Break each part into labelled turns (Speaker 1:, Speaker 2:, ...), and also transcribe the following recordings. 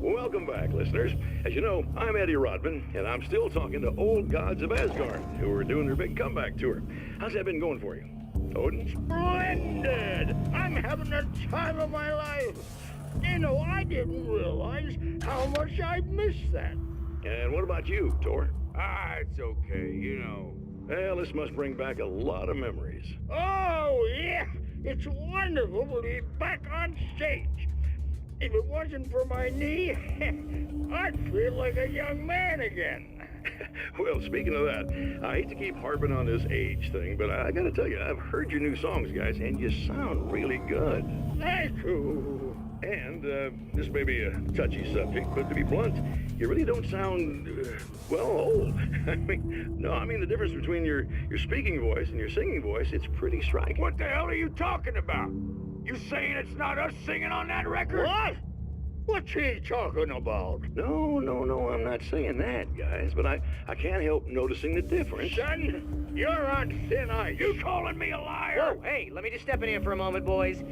Speaker 1: Welcome back, listeners. As you know, I'm Eddie Rodman, and I'm still talking to old gods of Asgard, who are doing their big comeback tour. How's that been going for you? Odin?
Speaker 2: Splendid! I'm having the time of my life. You know, I didn't realize how much I missed that.
Speaker 1: And what about you, Thor?
Speaker 3: It's okay, you know.
Speaker 1: Well, this must bring back a lot of memories.
Speaker 2: Oh, yeah! It's wonderful to be back on stage. If it wasn't for my knee, I'd feel like a young man again.
Speaker 1: Well, speaking of that, I hate to keep harping on this age thing, but I gotta tell you, I've heard your new songs, guys, and you sound really good.
Speaker 2: Thank you.
Speaker 1: And, this may be a touchy subject, but to be blunt, you really don't sound, well, old. I mean the difference between your speaking voice and your singing voice, it's pretty striking.
Speaker 3: What the hell are you talking about? You saying it's not us singing on that record?
Speaker 2: What? What's he talking about?
Speaker 1: No, I'm not saying that, guys, but I can't help noticing the difference.
Speaker 2: Son, you're on thin ice.
Speaker 3: You calling me a liar?
Speaker 4: Whoa, hey, let me just step in here for a moment, boys.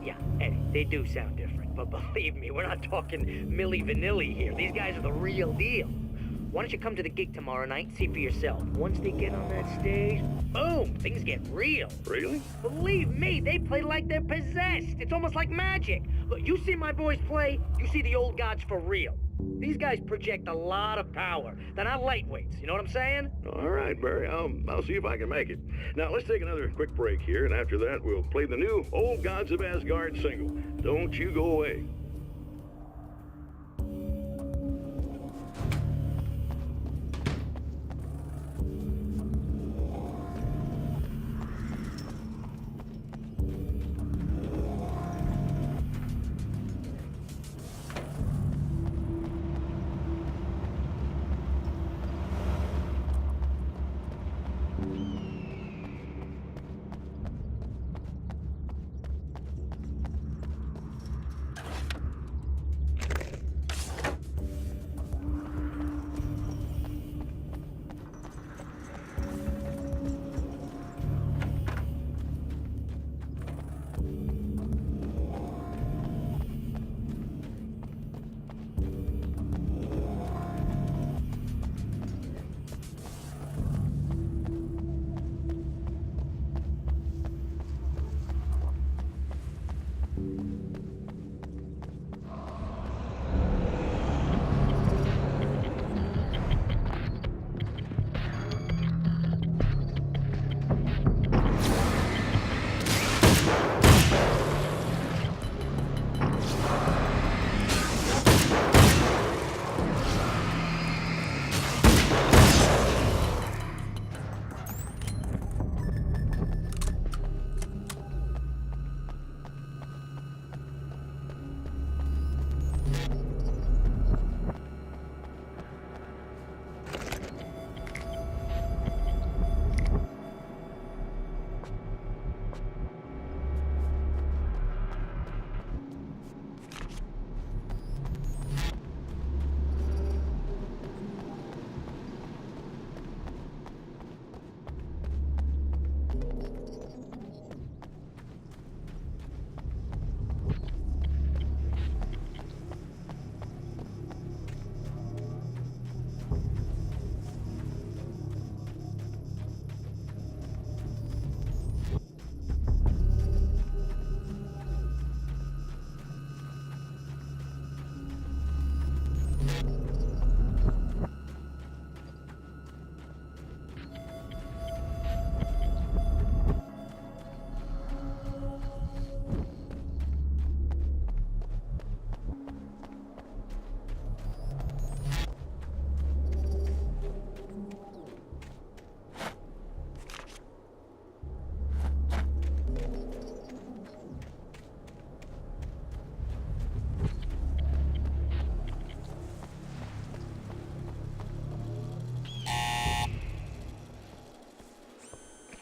Speaker 4: Yeah, Eddie, they do sound different, but believe me, we're not talking Milli Vanilli here. These guys are the real deal. Why don't you come to the gig tomorrow night and see for yourself? Once they get on that stage, boom, things get real.
Speaker 1: Really?
Speaker 4: Believe me, they play like they're possessed. It's almost like magic. Look, you see my boys play, you see the old gods for real. These guys project a lot of power. They're not lightweights, you know what I'm saying?
Speaker 1: All right, Barry, I'll see if I can make it. Now, let's take another quick break here, and after that, we'll play the new Old Gods of Asgard single. Don't you go away.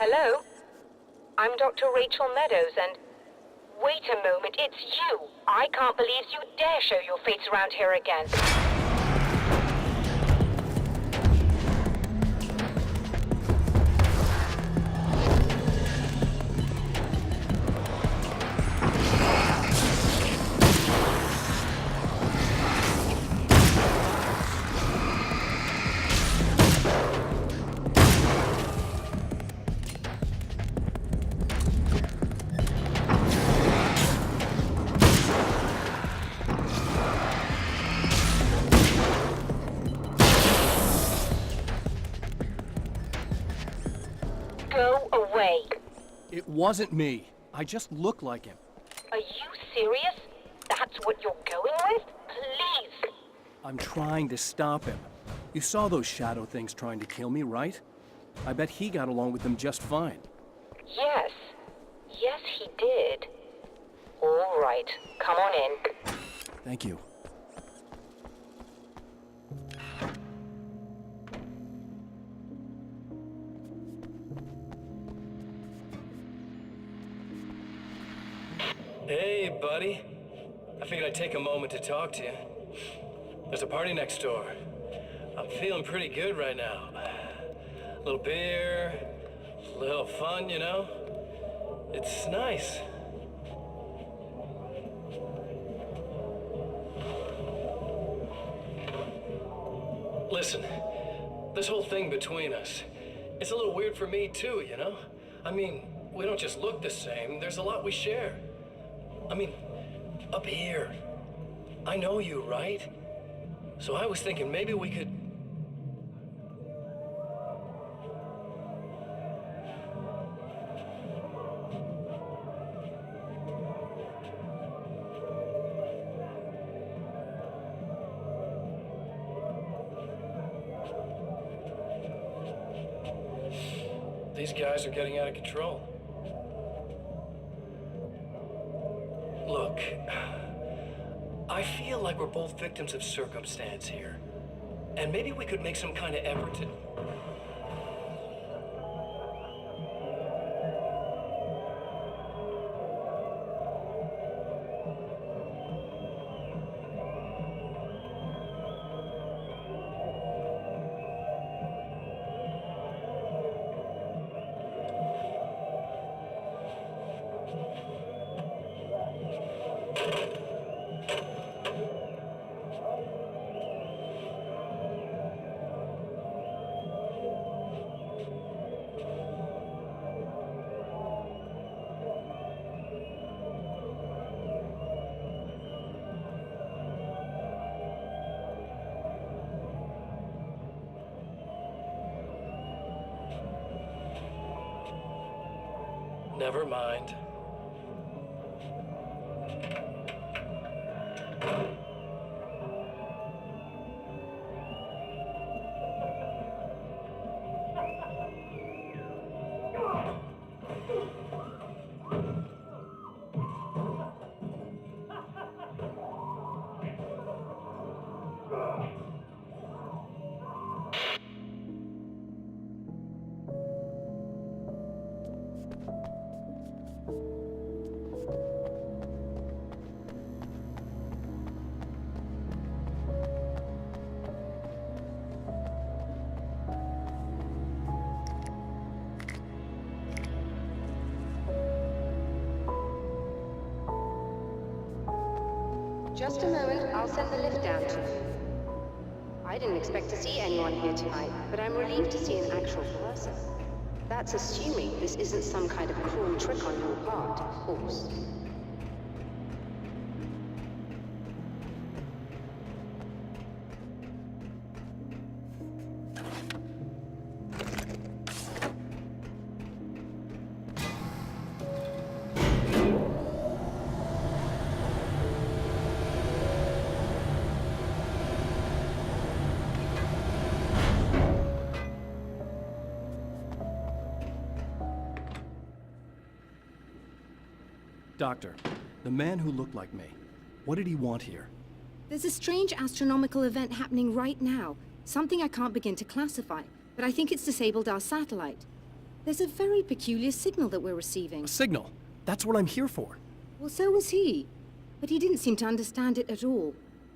Speaker 5: Hello? I'm Dr. Rachel Meadows, and Wait a moment, it's you. I can't believe you dare show your face around here again. Go away.
Speaker 6: It wasn't me. I just look like him.
Speaker 5: Are you serious? That's what you're going with? Please.
Speaker 6: I'm trying to stop him. You saw those shadow things trying to kill me, right? I bet he got along with them just fine.
Speaker 5: Yes. Yes, he did. All right. Come on in.
Speaker 6: Thank you. Hey, buddy. I figured I'd take a moment to talk to you. There's a party next door. I'm feeling pretty good right now. A little beer, a little fun, you know? It's nice. Listen, this whole thing between us, it's a little weird for me too, you know? I mean, we don't just look the same, there's a lot we share. I mean, up here, I know you, right? So I was thinking maybe we could... These guys are getting out of control. Look, I feel like we're both victims of circumstance here. And maybe we could make some kind of effort to... Never mind.
Speaker 7: Just a moment, I'll send the lift down to you. I didn't expect to see anyone here tonight, but I'm relieved to see an actual person. That's assuming this isn't some kind of cruel trick on your part, of course.
Speaker 6: Doctor, the man who looked like me, what did he want here?
Speaker 8: There's a strange astronomical event happening right now. Something I can't begin to classify, but I think it's disabled our satellite. There's a very peculiar signal that we're receiving.
Speaker 6: A signal? That's what I'm here for.
Speaker 8: Well, so was he. But he didn't seem to understand it at all.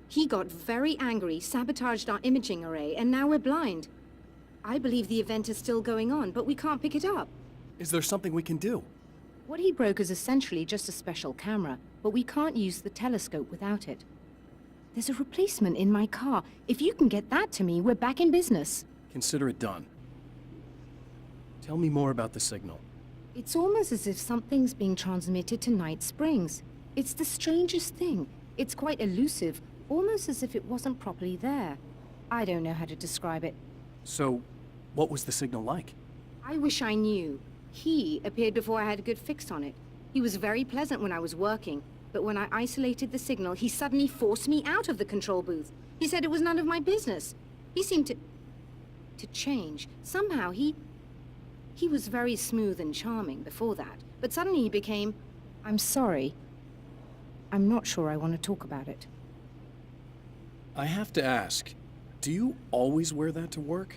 Speaker 8: He got very angry, sabotaged our imaging array, and now we're blind. I believe the event is still going on, but we can't pick it up.
Speaker 9: Is there something we can do?
Speaker 8: What he broke is essentially just a special camera, but we can't use the telescope without it. There's a replacement in my car. If you can get that to me, we're back in business.
Speaker 9: Consider it done. Tell me more about the signal.
Speaker 8: It's almost as if something's being transmitted to Night Springs. It's the strangest thing. It's quite elusive, almost as if it wasn't properly there. I don't know how to describe it.
Speaker 9: So, what was the signal like?
Speaker 8: I wish I knew. He appeared before I had a good fix on it. He was very pleasant when I was working, but when I isolated the signal, he suddenly forced me out of the control booth. He said it was none of my business. He seemed to change. Somehow he was very smooth and charming before that, but suddenly he became, I'm sorry. I'm not sure I want to talk about it.
Speaker 9: I have to ask, do you always wear that to work?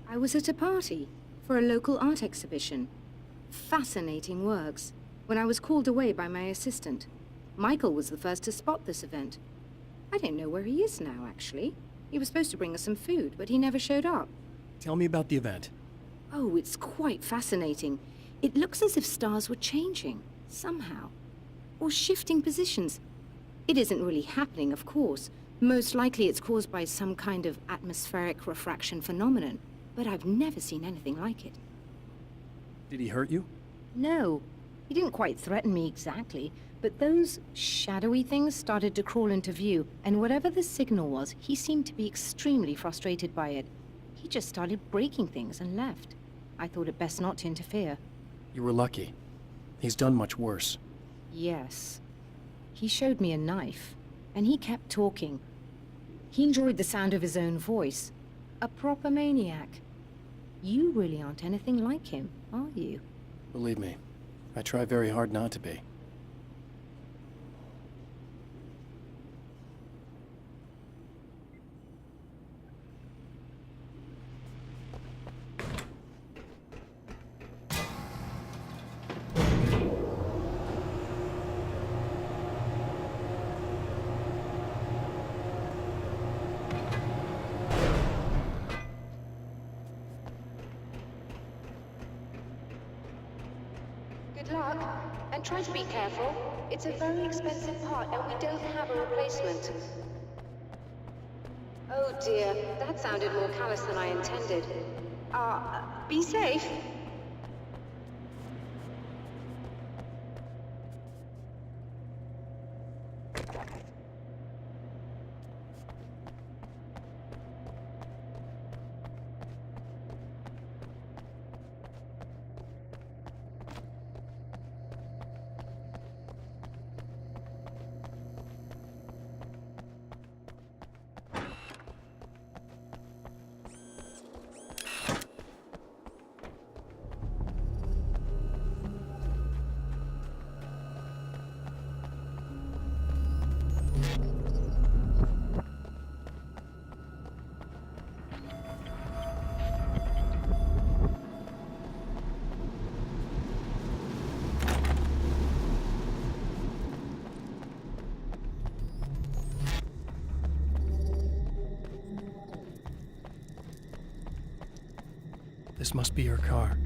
Speaker 8: I was at a party for a local art exhibition. Fascinating works. When I was called away by my assistant. Michael was the first to spot this event. I don't know where he is now, actually. He was supposed to bring us some food, but he never showed up.
Speaker 9: Tell me about the event.
Speaker 8: Oh, it's quite fascinating. It looks as if stars were changing, somehow. Or shifting positions. It isn't really happening, of course. Most likely it's caused by some kind of atmospheric refraction phenomenon. But I've never seen anything like it.
Speaker 9: Did he hurt you?
Speaker 8: No. He didn't quite threaten me exactly, but those shadowy things started to crawl into view, and whatever the signal was, he seemed to be extremely frustrated by it. He just started breaking things and left. I thought it best not to interfere.
Speaker 9: You were lucky. He's done much worse.
Speaker 8: Yes. He showed me a knife, and he kept talking. He enjoyed the sound of his own voice. A proper maniac. You really aren't anything like him, are you?
Speaker 9: Believe me, I try very hard not to be.
Speaker 7: Good luck, and try to be careful. It's a very expensive part, and we don't have a replacement. Oh dear, that sounded more callous than I intended. Be safe.
Speaker 9: This must be your car.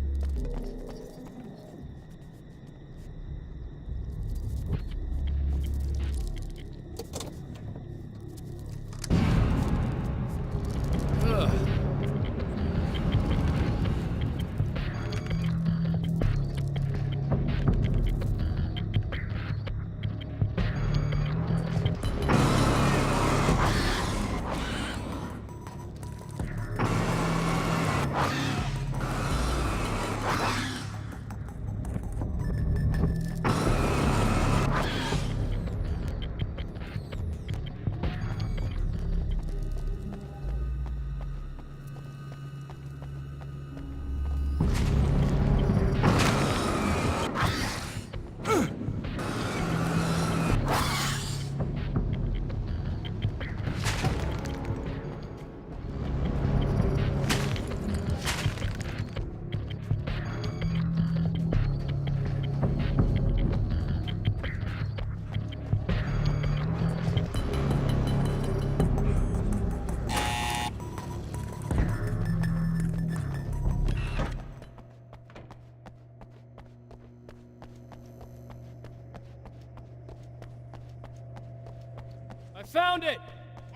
Speaker 10: found it!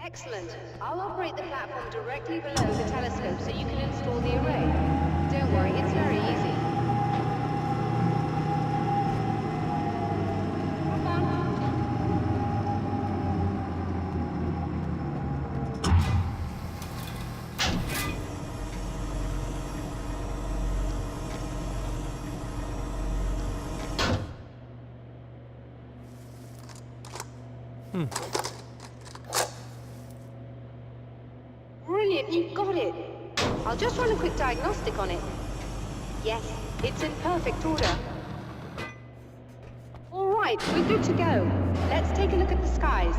Speaker 7: Excellent. I'll operate the platform directly below the telescope so you can install the array. Don't worry, it's very easy. Have fun. Brilliant, you got it. I'll just run a quick diagnostic on it. Yes, it's in perfect order. All right, we're good to go. Let's take a look at the skies.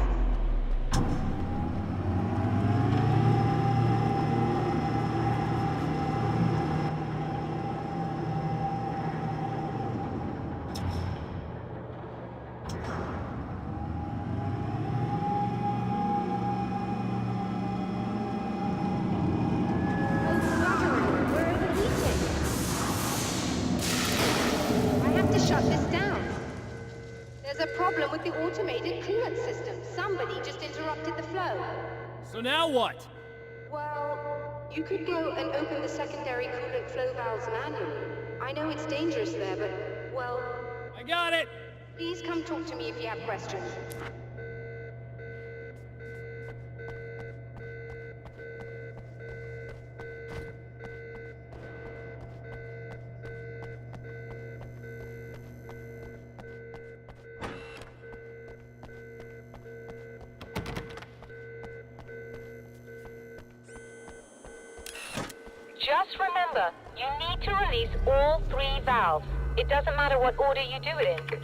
Speaker 7: Shut this down. There's a problem with the automated coolant system. Somebody just interrupted the flow.
Speaker 10: So now what?
Speaker 7: Well, you could go and open the secondary coolant flow valves manually. I know it's dangerous there, but, well...
Speaker 10: I got it!
Speaker 7: Please come talk to me if you have questions.
Speaker 5: Just remember, you need to release all 3 valves. It doesn't matter what order you do it in.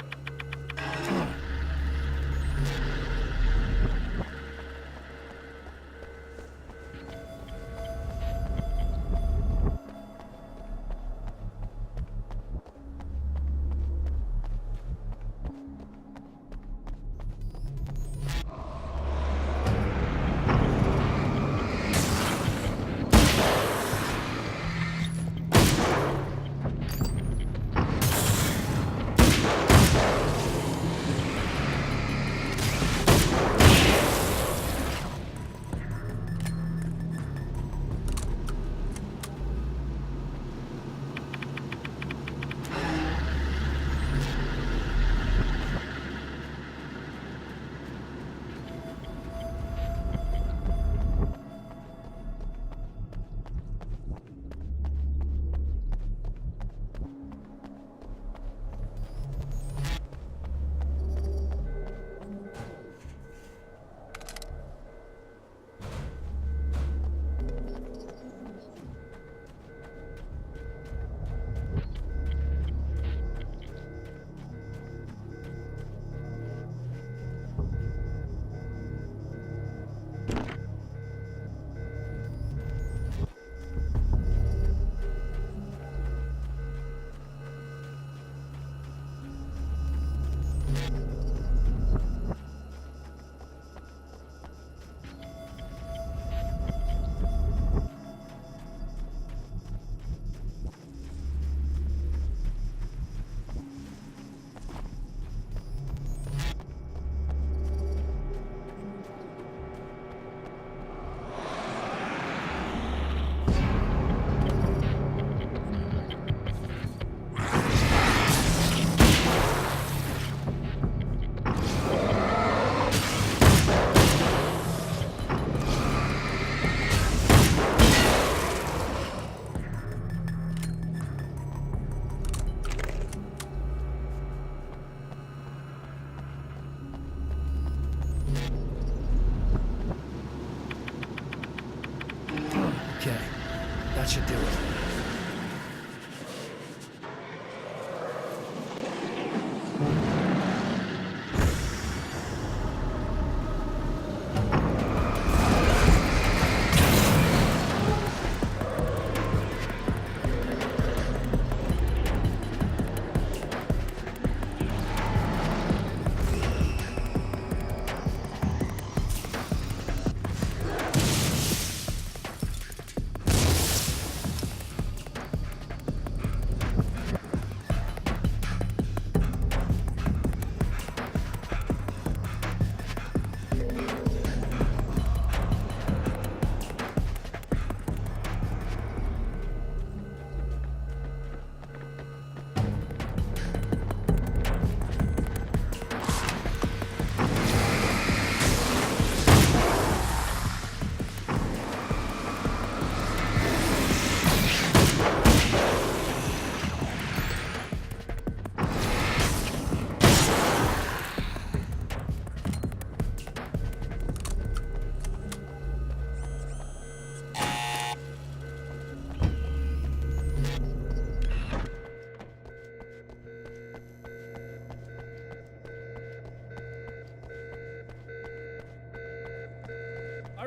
Speaker 9: That should do it.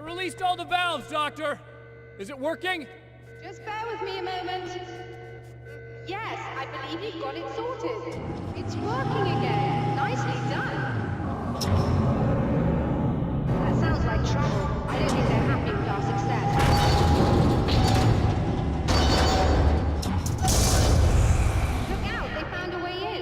Speaker 10: released all the valves, Doctor. Is it working?
Speaker 7: Just bear with me a moment. Yes, I believe you've got it sorted. It's working again. Nicely done. That sounds like trouble. I don't think they're happy with our success. Look out, they found a way in.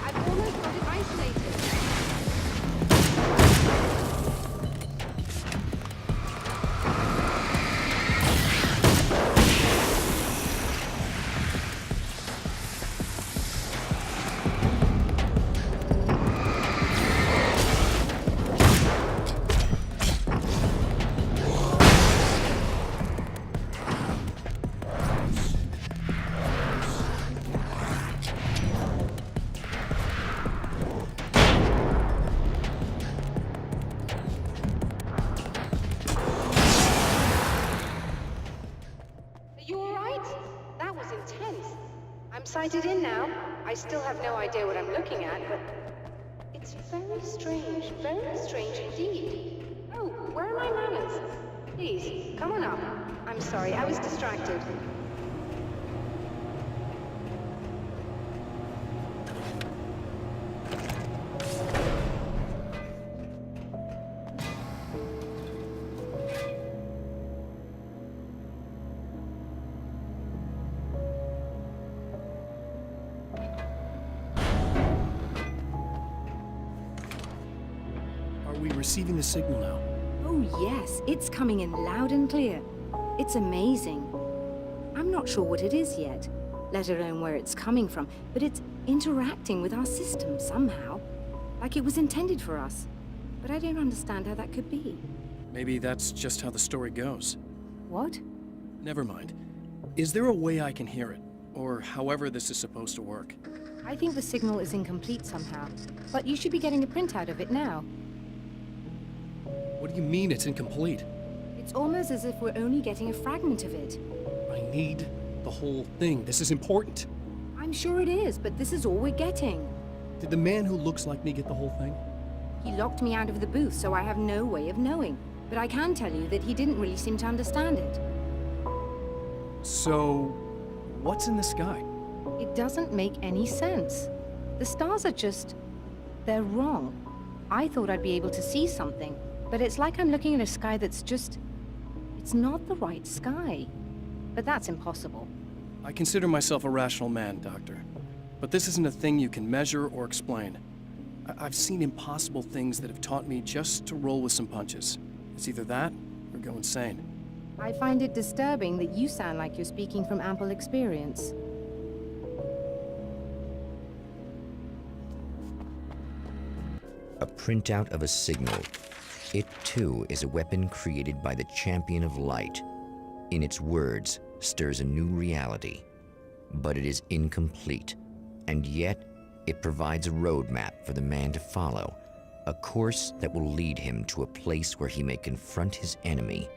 Speaker 7: I've almost got it isolated. Are you alright? That was intense. I'm sighted in now. I still have no idea what I'm looking at, but it's very strange indeed. Oh, where are my manners? Please, come on up. I'm sorry, I was distracted.
Speaker 9: Are we receiving the signal now?
Speaker 8: Oh, yes, it's coming in loud and clear. It's amazing. I'm not sure what it is yet, let alone where it's coming from, but it's interacting with our system somehow, like it was intended for us. But I don't understand how that could be.
Speaker 9: Maybe that's just how the story goes.
Speaker 8: What?
Speaker 9: Never mind. Is there a way I can hear it? Or however this is supposed to work?
Speaker 8: I think the signal is incomplete somehow, but you should be getting a printout of it now.
Speaker 9: What do you mean it's incomplete?
Speaker 8: It's almost as if we're only getting a fragment of it.
Speaker 9: I need the whole thing. This is important.
Speaker 8: I'm sure it is, but this is all we're getting.
Speaker 9: Did the man who looks like me get the whole thing?
Speaker 8: He locked me out of the booth, so I have no way of knowing. But I can tell you that he didn't really seem to understand it.
Speaker 9: So, what's in the sky?
Speaker 8: It doesn't make any sense. The stars are just... they're wrong. I thought I'd be able to see something, but it's like I'm looking at a sky that's just... it's not the right sky. But that's impossible.
Speaker 9: I consider myself a rational man, Doctor. But this isn't a thing you can measure or explain. I've seen impossible things that have taught me just to roll with some punches. It's either that, or go insane.
Speaker 8: I find it disturbing that you sound like you're speaking from ample experience.
Speaker 11: A printout of a signal. It, too, is a weapon created by the Champion of Light. In its words, stirs a new reality. But it is incomplete, and yet it provides a roadmap for the man to follow, a course that will lead him to a place where he may confront his enemy.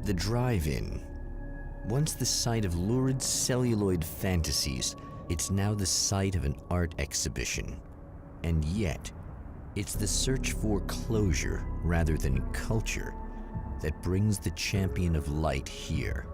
Speaker 11: The drive-in. Once the site of lurid celluloid fantasies, it's now the site of an art exhibition. And yet, it's the search for closure rather than culture that brings the Champion of Light here.